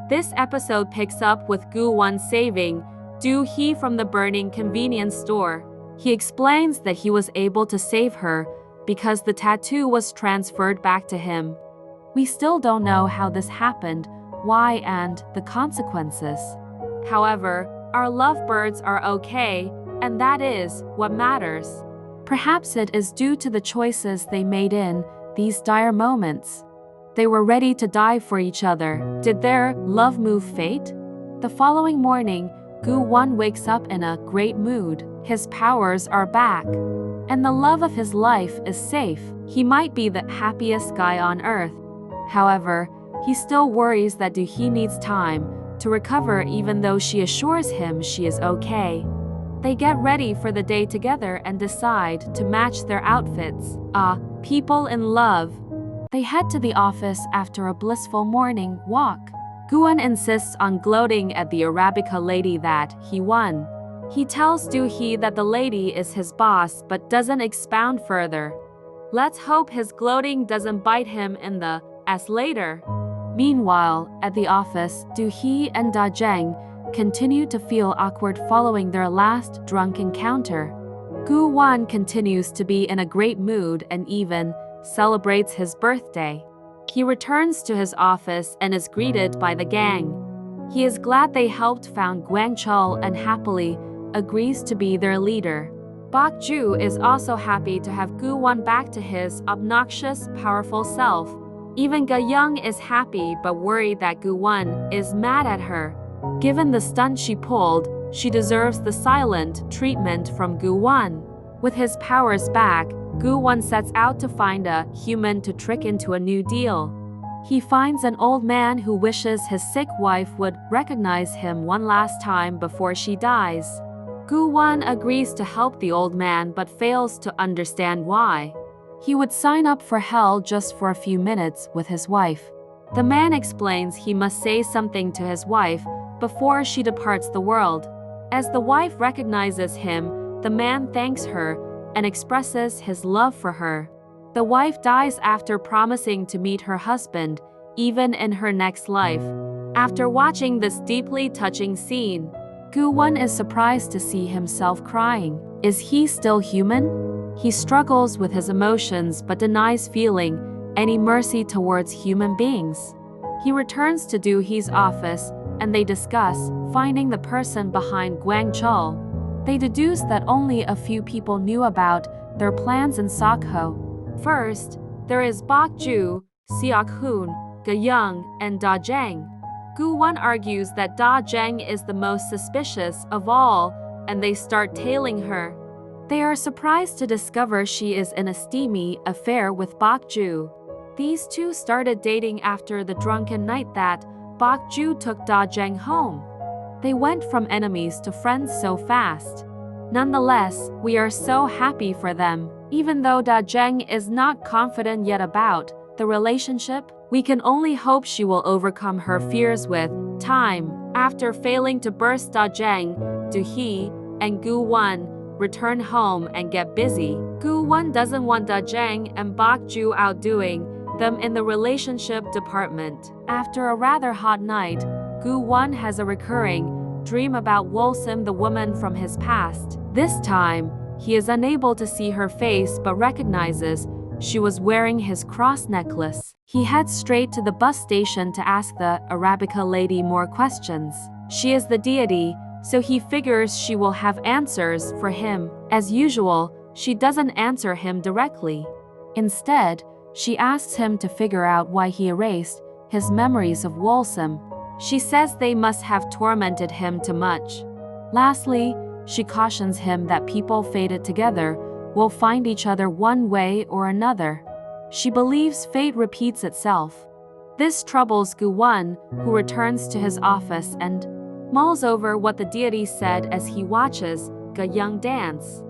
This episode picks up with Gu Won saving Do Hee from the burning convenience store. He explains that he was able to save her because the tattoo was transferred back to him. We still don't know how this happened, why, and the consequences. However, our lovebirds are okay, and that is what matters. Perhaps it is due to the choices they made in these dire moments. They were ready to die for each other. Did their love move fate? The following morning, Gu Won wakes up in a great mood. His powers are back, and the love of his life is safe. He might be the happiest guy on earth. However, he still worries that Do Hee needs time to recover, even though she assures him she is okay. They get ready for the day together and decide to match their outfits. People in love. They head to the office after a blissful morning walk. Gu Won insists on gloating at the Arabica lady that he won. He tells Do Hee that the lady is his boss but doesn't expound further. Let's hope his gloating doesn't bite him in the ass later. Meanwhile, at the office, Do Hee and Da Jang continue to feel awkward following their last drunk encounter. Gu Won continues to be in a great mood and even celebrates his birthday. He returns to his office and is greeted by the gang. He is glad they helped found Gwang Chul and happily agrees to be their leader. Bok Ju is also happy to have Gu Won back to his obnoxious, powerful self. Even Ga Young is happy but worried that Gu Won is mad at her. Given the stunt she pulled, she deserves the silent treatment from Gu Won. With his powers back, Gu Won sets out to find a human to trick into a new deal. He finds an old man who wishes his sick wife would recognize him one last time before she dies. Gu Won agrees to help the old man but fails to understand why. He would sign up for hell just for a few minutes with his wife. The man explains he must say something to his wife before she departs the world. As the wife recognizes him, the man thanks her and expresses his love for her. The wife dies after promising to meet her husband, even in her next life. After watching this deeply touching scene, Gu Won is surprised to see himself crying. Is he still human? He struggles with his emotions but denies feeling any mercy towards human beings. He returns to Do Hee's office and they discuss finding the person behind Gwang Chul. They deduce that only a few people knew about their plans in Sakho. First, there is Bok Ju, Seok Hoon, Ga Young, and Da Jang. Gu Won argues that Da Jang is the most suspicious of all, and they start tailing her. They are surprised to discover she is in a steamy affair with Bok Ju. These two started dating after the drunken night that Bok Ju took Da Jang home. They went from enemies to friends so fast. Nonetheless, we are so happy for them. Even though Da Jang is not confident yet about the relationship, we can only hope she will overcome her fears with time. After failing to burst Da Jang, Do Hee and Gu Won return home and get busy. Gu Won doesn't want Da Jang and Bok Ju outdoing them in the relationship department. After a rather hot night, Gu Won has a recurring dream about Wolsim, the woman from his past. This time, he is unable to see her face but recognizes she was wearing his cross necklace. He heads straight to the bus station to ask the Arabica lady more questions. She is the deity, so he figures she will have answers for him. As usual, she doesn't answer him directly. Instead, she asks him to figure out why he erased his memories of Wolsim. She says they must have tormented him too much. Lastly, she cautions him that people fated together will find each other one way or another. She believes fate repeats itself. This troubles Gu Won, who returns to his office and mulls over what the deity said as he watches Ga Young dance.